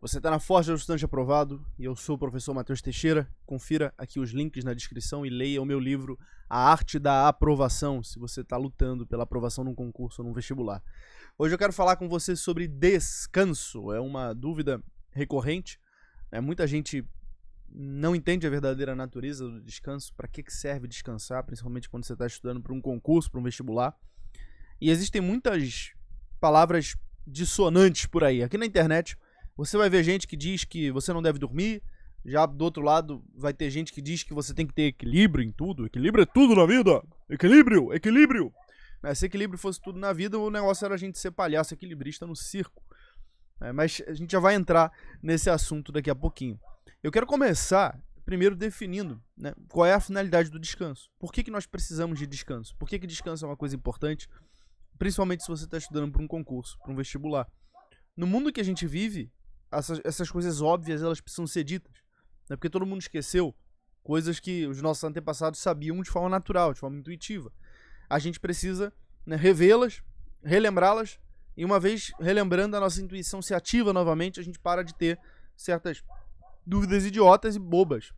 Você está na Forja do Estudante Aprovado e eu sou o professor Matheus Teixeira. Confira aqui os links na descrição e leia o meu livro A Arte da Aprovação, se você está lutando pela aprovação num concurso ou num vestibular. Hoje eu quero falar com você sobre descanso. É uma dúvida recorrente. Muita gente não entende a verdadeira natureza do descanso. Para que serve descansar, principalmente quando você está estudando para um concurso, para um vestibular. E existem muitas palavras dissonantes por aí. Aqui na internet você vai ver gente que diz que você não deve dormir, já do outro lado vai ter gente que diz que você tem que ter equilíbrio em tudo. Equilíbrio é tudo na vida! Equilíbrio! Equilíbrio! Se equilíbrio fosse tudo na vida, o negócio era a gente ser palhaço equilibrista no circo. Mas a gente já vai entrar nesse assunto daqui a pouquinho. Eu quero começar primeiro definindo, qual é a finalidade do descanso. Por que nós precisamos de descanso? Por que descanso é uma coisa importante? Principalmente se você está estudando para um concurso, para um vestibular. No mundo que a gente vive, essas coisas óbvias, elas precisam ser ditas. Porque todo mundo esqueceu coisas que os nossos antepassados sabiam de forma natural, de forma intuitiva. A gente precisa revê-las, relembrá-las, e uma vez relembrando, a nossa intuição se ativa novamente, a gente para de ter certas dúvidas idiotas e bobas,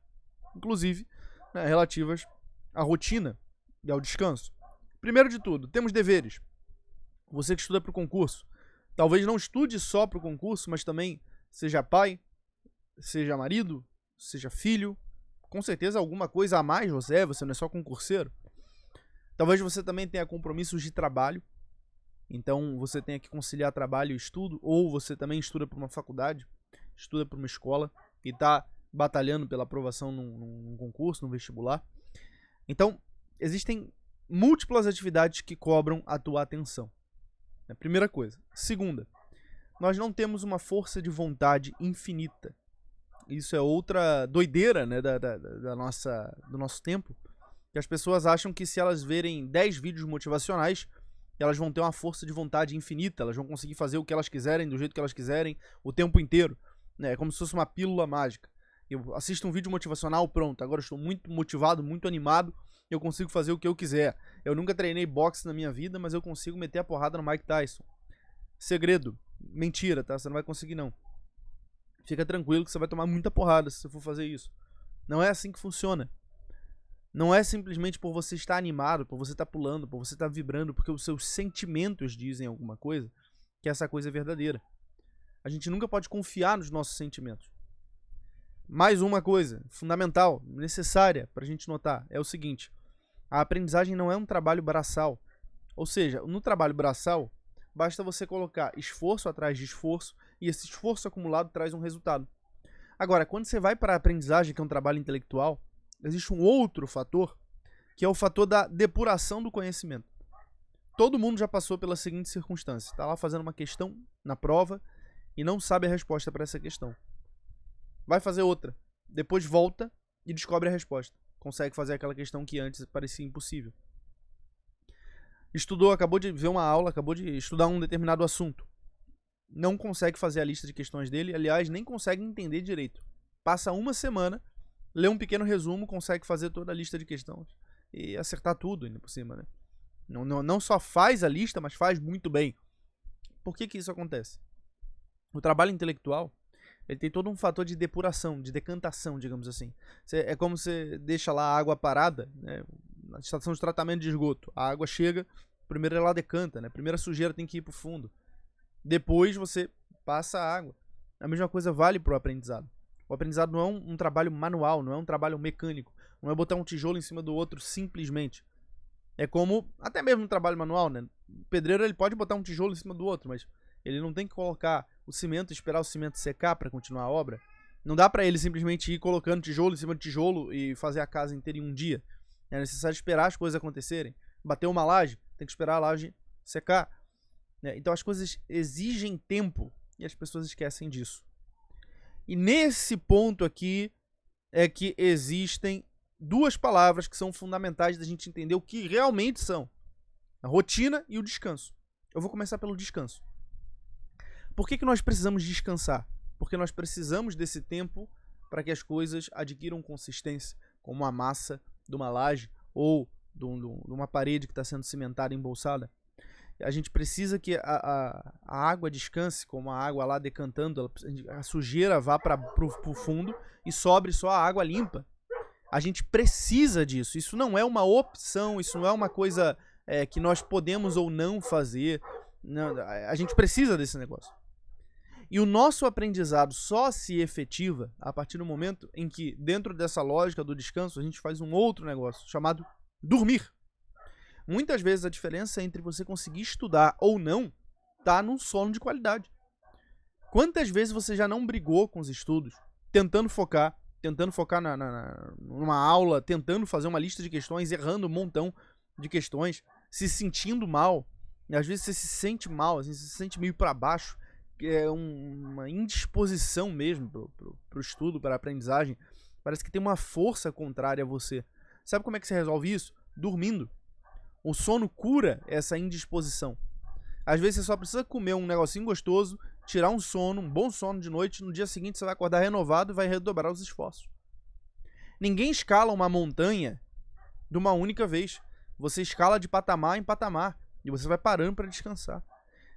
inclusive relativas à rotina e ao descanso. Primeiro de tudo, temos deveres. Você que estuda para o concurso, talvez não estude só para o concurso, mas também seja pai, seja marido, seja filho. Com certeza alguma coisa a mais você não é só concurseiro. Talvez você também tenha compromissos de trabalho. Então você tenha que conciliar trabalho e estudo. Ou você também estuda para uma faculdade, estuda para uma escola e está batalhando pela aprovação num concurso, num vestibular. Então existem múltiplas atividades que cobram a tua atenção. Primeira coisa. Segunda, nós não temos uma força de vontade infinita. Isso é outra doideira do nosso tempo. Que as pessoas acham que se elas verem 10 vídeos motivacionais, elas vão ter uma força de vontade infinita. Elas vão conseguir fazer o que elas quiserem, do jeito que elas quiserem, o tempo inteiro. É como se fosse uma pílula mágica. Eu assisto um vídeo motivacional, pronto. Agora eu estou muito motivado, muito animado. Eu consigo fazer o que eu quiser. Eu nunca treinei boxe na minha vida, mas eu consigo meter a porrada no Mike Tyson. Segredo. Mentira, tá? Você não vai conseguir, não. Fica tranquilo que você vai tomar muita porrada se você for fazer isso. Não é assim que funciona. Não é simplesmente por você estar animado, por você estar pulando, por você estar vibrando, porque os seus sentimentos dizem alguma coisa, que essa coisa é verdadeira. A gente nunca pode confiar nos nossos sentimentos. Mais uma coisa fundamental, necessária para a gente notar, é o seguinte. A aprendizagem não é um trabalho braçal. Ou seja, no trabalho braçal, basta você colocar esforço atrás de esforço e esse esforço acumulado traz um resultado. Agora, quando você vai para a aprendizagem, que é um trabalho intelectual, existe um outro fator, que é o fator da depuração do conhecimento. Todo mundo já passou pela seguinte circunstância. Está lá fazendo uma questão na prova e não sabe a resposta para essa questão. Vai fazer outra. Depois volta e descobre a resposta. Consegue fazer aquela questão que antes parecia impossível. Estudou, acabou de ver uma aula, acabou de estudar um determinado assunto. Não consegue fazer a lista de questões dele, aliás, nem consegue entender direito. Passa uma semana, lê um pequeno resumo, consegue fazer toda a lista de questões e acertar tudo ainda por cima, Não só faz a lista, mas faz muito bem. Por que isso acontece? O trabalho intelectual, ele tem todo um fator de depuração, de decantação, digamos assim. É como você deixa lá a água parada, na estação de tratamento de esgoto. A água chega, primeiro ela decanta, primeiro a sujeira tem que ir para o fundo. Depois você passa a água. A mesma coisa vale para o aprendizado. O aprendizado não é um trabalho manual, não é um trabalho mecânico. Não é botar um tijolo em cima do outro simplesmente. É como, até mesmo no trabalho manual, O pedreiro ele pode botar um tijolo em cima do outro, mas ele não tem que colocar o cimento e esperar o cimento secar para continuar a obra. Não dá para ele simplesmente ir colocando tijolo em cima de tijolo e fazer a casa inteira em um dia. É necessário esperar as coisas acontecerem. Bater uma laje, tem que esperar a laje secar. Então as coisas exigem tempo e as pessoas esquecem disso. E nesse ponto aqui é que existem duas palavras que são fundamentais da gente entender o que realmente são: a rotina e o descanso. Eu vou começar pelo descanso. Por que nós precisamos descansar? Porque nós precisamos desse tempo para que as coisas adquiram consistência, como a massa de uma laje ou de uma parede que está sendo cimentada e embolsada. A gente precisa que a água descanse, como a água lá decantando, a sujeira vá para o fundo e sobre só a água limpa. A gente precisa disso. Isso não é uma opção, isso não é uma coisa que nós podemos ou não fazer. Não, a gente precisa desse negócio. E o nosso aprendizado só se efetiva a partir do momento em que, dentro dessa lógica do descanso, a gente faz um outro negócio chamado dormir. Muitas vezes a diferença entre você conseguir estudar ou não tá num sono de qualidade. Quantas vezes você já não brigou com os estudos, tentando focar numa aula, tentando fazer uma lista de questões, errando um montão de questões, se sentindo mal, e às vezes você se sente mal, assim, você se sente meio para baixo, é uma indisposição mesmo pro estudo, para a aprendizagem, parece que tem uma força contrária a você. Sabe como é que você resolve isso? Dormindo. O sono cura essa indisposição. Às vezes você só precisa comer um negocinho gostoso, tirar um sono, um bom sono de noite, no dia seguinte você vai acordar renovado e vai redobrar os esforços. Ninguém escala uma montanha de uma única vez. Você escala de patamar em patamar e você vai parando para descansar.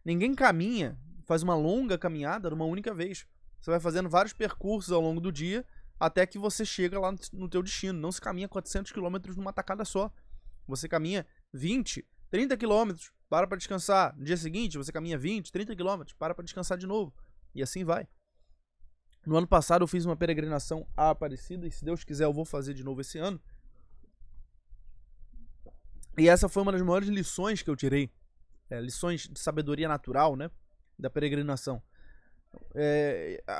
Ninguém caminha, faz uma longa caminhada de uma única vez. Você vai fazendo vários percursos ao longo do dia até que você chega lá no teu destino. Não se caminha 400 km numa tacada só. Você caminha 20, 30 quilômetros, para descansar. No dia seguinte, você caminha 20, 30 quilômetros, para descansar de novo. E assim vai. No ano passado, eu fiz uma peregrinação à Aparecida, e se Deus quiser, eu vou fazer de novo esse ano. E essa foi uma das maiores lições que eu tirei. Lições de sabedoria natural, né? Da peregrinação.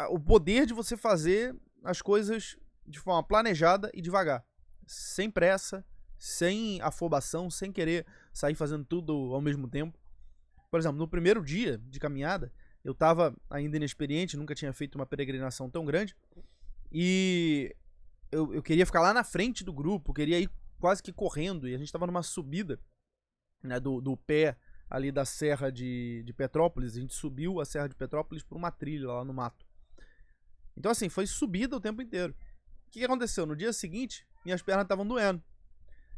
O poder de você fazer as coisas de forma planejada e devagar. Sem pressa, sem afobação, sem querer sair fazendo tudo ao mesmo tempo. Por exemplo, no primeiro dia de caminhada, eu estava ainda inexperiente, nunca tinha feito uma peregrinação tão grande, e eu queria ficar lá na frente do grupo, queria ir quase que correndo, e a gente estava numa subida, né, do pé ali da Serra de Petrópolis. A gente subiu a Serra de Petrópolis por uma trilha lá no mato. Então assim, foi subida o tempo inteiro. O que aconteceu? No dia seguinte, minhas pernas estavam doendo.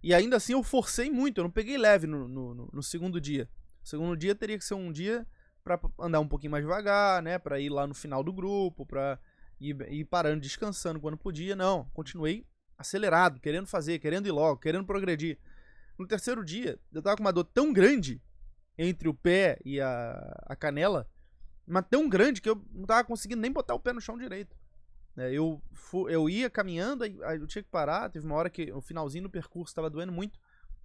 E ainda assim eu forcei muito, eu não peguei leve no segundo dia. O segundo dia teria que ser um dia para andar um pouquinho mais devagar, né? Para ir lá no final do grupo, para ir parando, descansando quando podia. Não, continuei acelerado, querendo fazer, querendo ir logo, querendo progredir. No terceiro dia, eu tava com uma dor tão grande entre o pé e a canela, mas tão grande que eu não tava conseguindo nem botar o pé no chão direito. Eu ia caminhando, aí eu tinha que parar. Teve uma hora que o finalzinho do percurso estava doendo muito.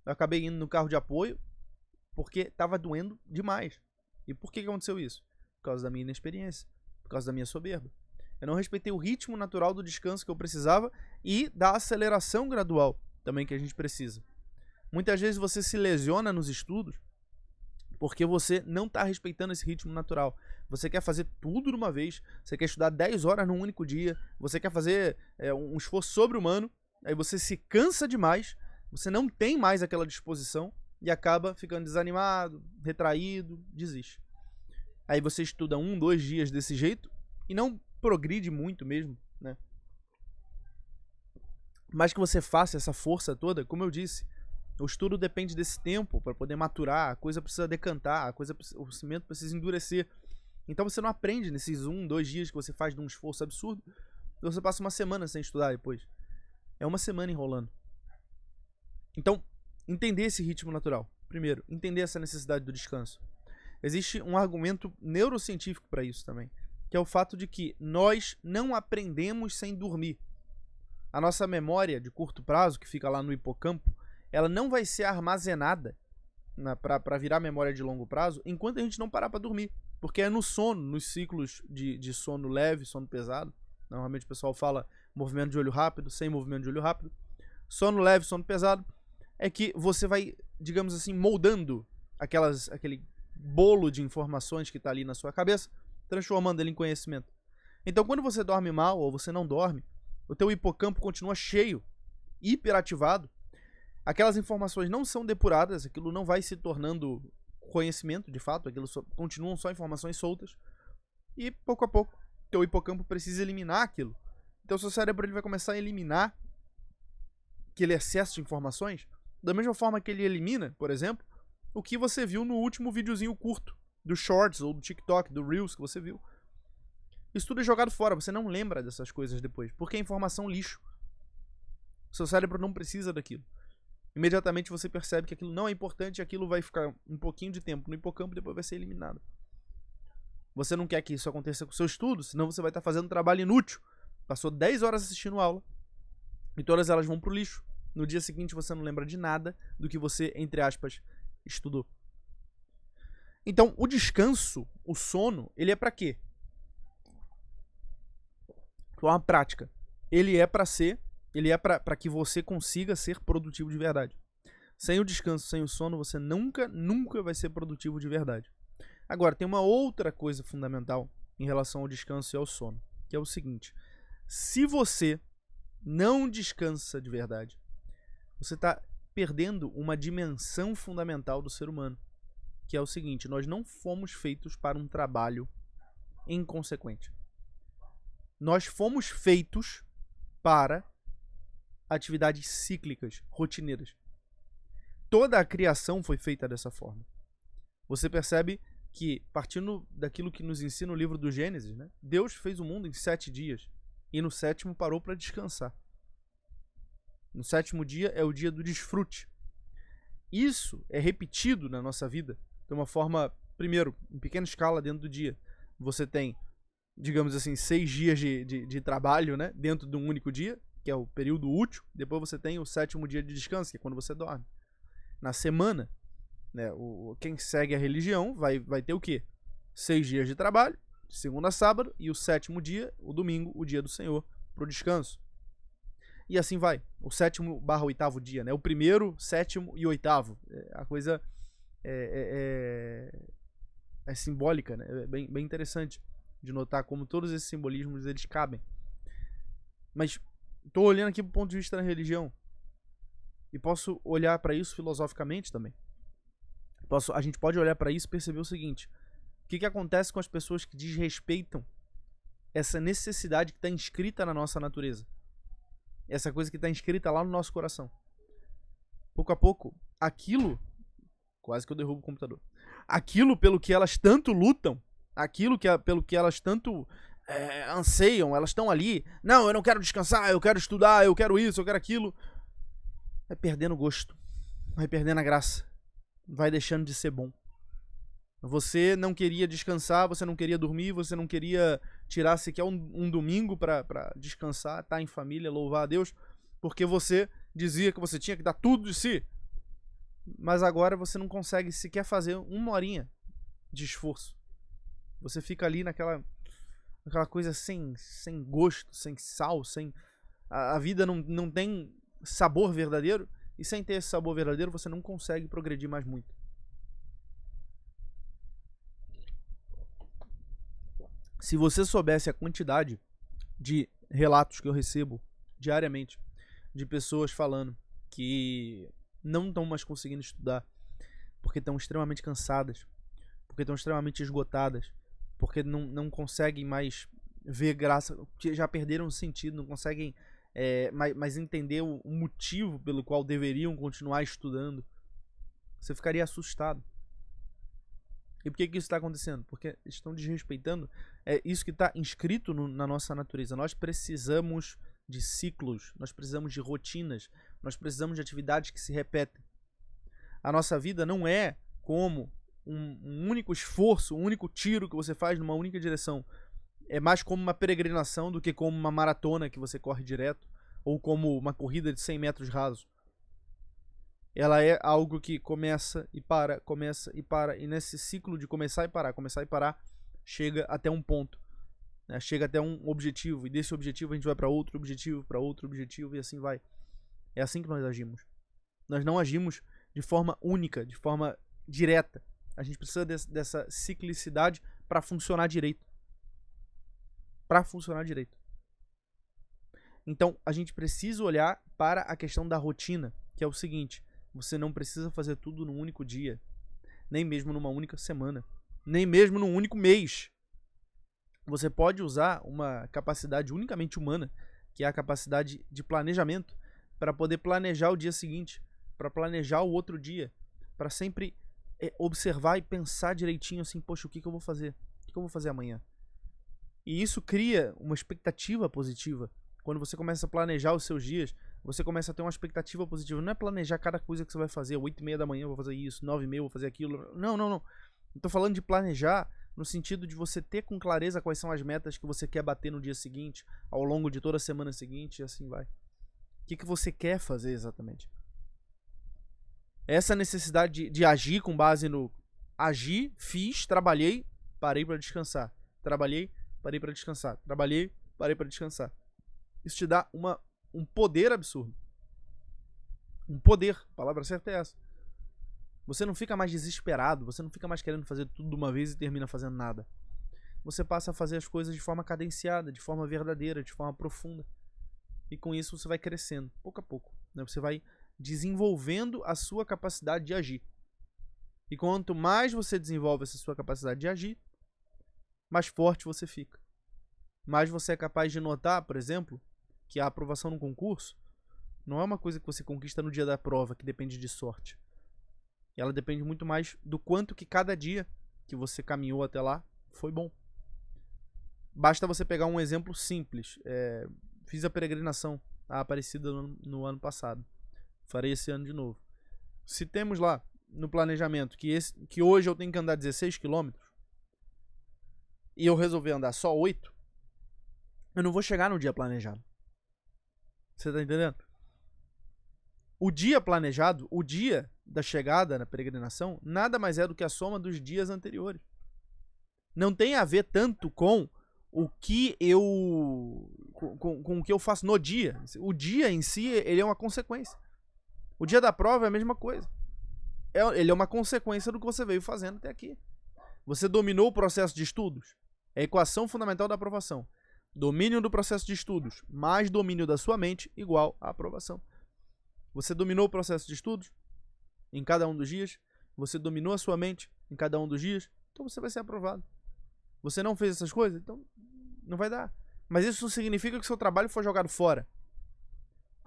Eu acabei indo no carro de apoio porque estava doendo demais. E por que aconteceu isso? Por causa da minha inexperiência, por causa da minha soberba. Eu não respeitei o ritmo natural do descanso que eu precisava e da aceleração gradual também que a gente precisa. Muitas vezes você se lesiona nos estudos porque você não está respeitando esse ritmo natural. Você quer fazer tudo de uma vez, você quer estudar 10 horas num único dia, você quer fazer um esforço sobre-humano, aí você se cansa demais, você não tem mais aquela disposição e acaba ficando desanimado, retraído, desiste. Aí você estuda 1, 2 dias desse jeito e não progride muito mesmo, né? Mas que você faça essa força toda, como eu disse, o estudo depende desse tempo para poder maturar, a coisa precisa decantar, o cimento precisa endurecer. Então você não aprende nesses 1, 2 dias que você faz de um esforço absurdo, você passa uma semana sem estudar depois. É uma semana enrolando. Então, entender esse ritmo natural. Primeiro, entender essa necessidade do descanso. Existe um argumento neurocientífico para isso também, que é o fato de que nós não aprendemos sem dormir. A nossa memória de curto prazo, que fica lá no hipocampo, ela não vai ser armazenada para virar memória de longo prazo enquanto a gente não parar para dormir. Porque é no sono, nos ciclos de sono leve, sono pesado. Normalmente o pessoal fala movimento de olho rápido, sem movimento de olho rápido. Sono leve, sono pesado, é que você vai, digamos assim, moldando aquele bolo de informações que está ali na sua cabeça, transformando ele em conhecimento. Então quando você dorme mal ou você não dorme, o teu hipocampo continua cheio, hiperativado. Aquelas informações não são depuradas, aquilo não vai se tornando conhecimento de fato, aquilo continuam só informações soltas. E pouco a pouco, teu hipocampo precisa eliminar aquilo. Então seu cérebro ele vai começar a eliminar aquele excesso de informações, da mesma forma que ele elimina, por exemplo, o que você viu no último videozinho curto do Shorts ou do TikTok, do Reels que você viu. Isso tudo é jogado fora, você não lembra dessas coisas depois, porque é informação lixo. Seu cérebro não precisa daquilo. Imediatamente você percebe que aquilo não é importante e aquilo vai ficar um pouquinho de tempo no hipocampo e depois vai ser eliminado. Você não quer que isso aconteça com o seu estudo, senão você vai estar fazendo um trabalho inútil. Passou 10 horas assistindo aula e todas elas vão pro lixo. No dia seguinte você não lembra de nada do que você, entre aspas, estudou. Então, o descanso, o sono, ele é pra quê? É uma prática. Ele é para que você consiga ser produtivo de verdade. Sem o descanso, sem o sono, você nunca vai ser produtivo de verdade. Agora, tem uma outra coisa fundamental em relação ao descanso e ao sono, que é o seguinte: se você não descansa de verdade, você está perdendo uma dimensão fundamental do ser humano, que é o seguinte: nós não fomos feitos para um trabalho inconsequente. Nós fomos feitos para atividades cíclicas, rotineiras. Toda a criação foi feita dessa forma. Você percebe que, partindo daquilo que nos ensina o livro do Gênesis, né, Deus fez o mundo em 7 dias e no 7º parou para descansar. No 7º dia é o dia do desfrute. Isso é repetido na nossa vida de uma forma, primeiro, em pequena escala dentro do dia. Você tem, digamos assim, 6 dias de trabalho, né, dentro de um único dia, que é o período útil. Depois você tem o 7º dia de descanso, que é quando você dorme. Na semana, né, quem segue a religião vai ter o quê? 6 dias de trabalho, de segunda a sábado, e o 7º dia, o domingo, o dia do Senhor, para o descanso. E assim vai. O 7º/8º dia, né? O 1º, 7º e 8º. A coisa é simbólica, né? É bem interessante de notar como todos esses simbolismos eles cabem. Mas estou olhando aqui do ponto de vista da religião e posso olhar para isso filosoficamente também. A gente pode olhar para isso e perceber o seguinte: o que acontece com as pessoas que desrespeitam essa necessidade que está inscrita na nossa natureza? Essa coisa que está inscrita lá no nosso coração. Pouco a pouco, aquilo... Quase que eu derrubo o computador. Aquilo pelo que elas tanto lutam, pelo que elas tanto anseiam, elas estão ali. Não, eu não quero descansar, eu quero estudar, eu quero isso, eu quero aquilo. Vai perdendo o gosto. Vai perdendo a graça. Vai deixando de ser bom. Você não queria descansar, você não queria dormir, você não queria tirar sequer um domingo para descansar, estar em família, louvar a Deus, porque você dizia que você tinha que dar tudo de si. Mas agora você não consegue sequer fazer uma horinha de esforço. Você fica ali naquela coisa sem gosto, sem sal, a vida não tem sabor verdadeiro, e sem ter esse sabor verdadeiro você não consegue progredir mais muito. Se você soubesse a quantidade de relatos que eu recebo diariamente de pessoas falando que não estão mais conseguindo estudar porque estão extremamente cansadas, porque estão extremamente esgotadas, porque não conseguem mais ver graça, que já perderam o sentido, não conseguem mais entender o motivo pelo qual deveriam continuar estudando, você ficaria assustado. E por que isso está acontecendo? Porque estão desrespeitando isso que está inscrito na nossa natureza. Nós precisamos de ciclos, nós precisamos de rotinas, nós precisamos de atividades que se repetem. A nossa vida não é como um único esforço, um único tiro que você faz numa única direção. É mais como uma peregrinação do que como uma maratona que você corre direto, ou como uma corrida de 100 metros rasos. Ela é algo que começa e para, e nesse ciclo de começar e parar, chega até um ponto, né? Chega até um objetivo, e desse objetivo a gente vai para outro objetivo, e assim vai. É assim que nós agimos. Nós não agimos de forma única, de forma direta. A gente precisa dessa ciclicidade para funcionar direito. Então, a gente precisa olhar para a questão da rotina, que é o seguinte: você não precisa fazer tudo num único dia, nem mesmo numa única semana, nem mesmo num único mês. Você pode usar uma capacidade unicamente humana, que é a capacidade de planejamento, para poder planejar o dia seguinte, para planejar o outro dia, para sempre observar e pensar direitinho assim, poxa, o que eu vou fazer? O que eu vou fazer amanhã? E isso cria uma expectativa positiva. Quando você começa a planejar os seus dias, você começa a ter uma expectativa positiva. Não é planejar cada coisa que você vai fazer. 8h30 da manhã eu vou fazer isso, 9h30 eu vou fazer aquilo. Não, não, não. Eu tô falando de planejar no sentido de você ter com clareza quais são as metas que você quer bater no dia seguinte, ao longo de toda a semana seguinte, e assim vai. O que você quer fazer exatamente? Essa necessidade de agir com base no agir, fiz, trabalhei, parei para descansar. Trabalhei, parei para descansar. Trabalhei, parei para descansar. Isso te dá um poder absurdo. Um poder, a palavra certa é essa. Você não fica mais desesperado, você não fica mais querendo fazer tudo de uma vez e termina fazendo nada. Você passa a fazer as coisas de forma cadenciada, de forma verdadeira, de forma profunda. E com isso você vai crescendo, pouco a pouco. Né? Você vai desenvolvendo a sua capacidade de agir. E quanto mais você desenvolve essa sua capacidade de agir, mais forte você fica. Mais você é capaz de notar, por exemplo, que a aprovação no concurso não é uma coisa que você conquista no dia da prova, que depende de sorte. E ela depende muito mais do quanto que cada dia que você caminhou até lá foi bom. Basta você pegar um exemplo simples. Fiz a peregrinação à Aparecida no ano passado. Farei esse ano de novo. Se temos lá no planejamento que hoje eu tenho que andar 16 km e eu resolver andar só 8, eu não vou chegar no dia planejado. Você tá entendendo? O dia planejado, o dia da chegada na peregrinação, nada mais é do que a soma dos dias anteriores. Não tem a ver tanto com o que eu com o que eu faço no dia. O dia em si, ele é uma consequência. O dia da prova é a mesma coisa. Ele é uma consequência do que você veio fazendo até aqui. Você dominou o processo de estudos? É a equação fundamental da aprovação. Domínio do processo de estudos mais domínio da sua mente igual a aprovação. Você dominou o processo de estudos em cada um dos dias? Você dominou a sua mente em cada um dos dias? Então você vai ser aprovado. Você não fez essas coisas? Então não vai dar. Mas isso não significa que o seu trabalho foi jogado fora.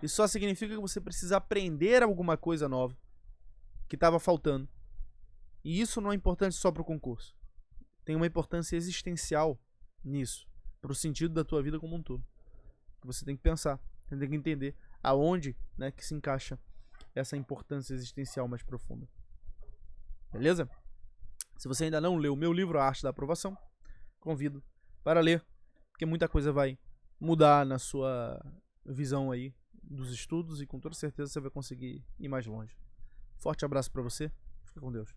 Isso só significa que você precisa aprender alguma coisa nova que estava faltando. E isso não é importante só para o concurso. Tem uma importância existencial nisso, para o sentido da tua vida como um todo. Você tem que pensar, tem que entender aonde, né, que se encaixa essa importância existencial mais profunda. Beleza? Se você ainda não leu o meu livro, A Arte da Aprovação, convido para ler, porque muita coisa vai mudar na sua visão aí dos estudos e com toda certeza você vai conseguir ir mais longe. Forte abraço para você. Fica com Deus.